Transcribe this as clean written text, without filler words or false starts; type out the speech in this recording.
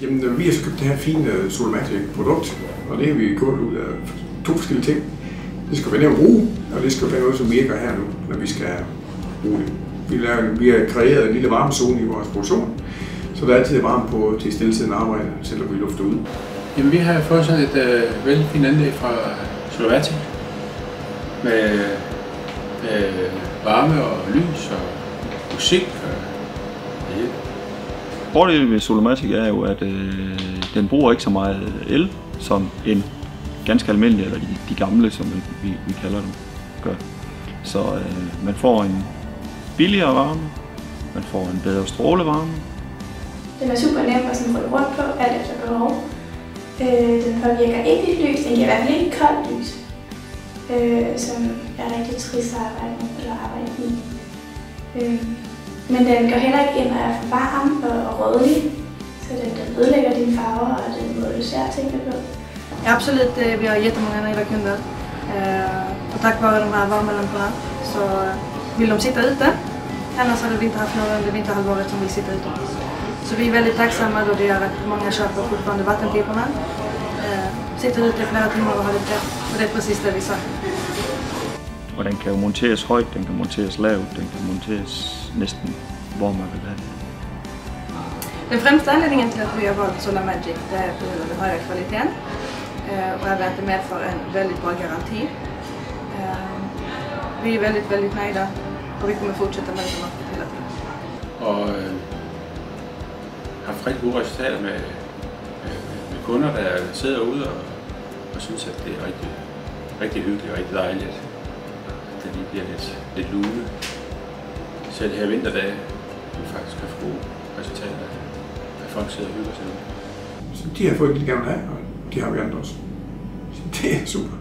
Jamen, vi har så købt det her fine Solomatic-produkt, og det har vi gjort ud af 2 forskellige ting. Det skal være nemt at bruge, og det skal være noget, som virker her nu, når vi skal bruge det. Vi har kreeret en lille varmezone i vores produktion, så der er altid varme på til stillesiddende arbejde, selvom vi lufter ud. Jamen, vi har fået sådan et vældig fint anlæg fra Solomatic med varme og lys og musik og det hele. Fordelen ved Solomatic er jo, at den bruger ikke så meget el, som en ganske almindelig, eller de gamle, som vi kalder dem, gør. Så man får en billigere varme, man får en bedre strålevarme. Den er super nem at rykke rundt på, alt efter behov. Den påvirker ikke dit lys, den giver i hvert fald ikke koldt lys, som er rigtig trist at arbejde med eller arbejde i. Men den går heller ikke ind og er for varm og rødlig, så den ødelægger dine farver og den måde du ser tingene på. Ja, absolut, vi har jättemånga nöjda kunder och tack vare de här värmelamporna så vill de sitta ute. Annars hade vi inte haft några under vinterhalvåret som vill sitta ute. Så vi är väldigt tacksamma då det gör att många köper fortfarande vattenpiporna. Sitter ute i flera timmar och har det bra. Och det är precis det vi sa. Og den kan jo monteres højt, den kan monteres lavt, den kan monteres næsten hvor man vil have det. Den främsta anledningen till att vi har valt Solomatic är på grund av den höga kvaliteten och även att det medför en väldigt bra garanti. Vi är väldigt nöjda och vi kommer fortsätta med det som hela tiden. Og har haft rigtig gode resultater med kunder, der sidder ude og synes, at det er rigtig hyggeligt og rigtig dejligt, at det lige bliver lidt lune. Så det her vinterdage, vi faktisk kan få gode resultater, at folk sidder og hygger sig. Så de har fået det, de gerne vil have, og de har vi andre også. Så det er super.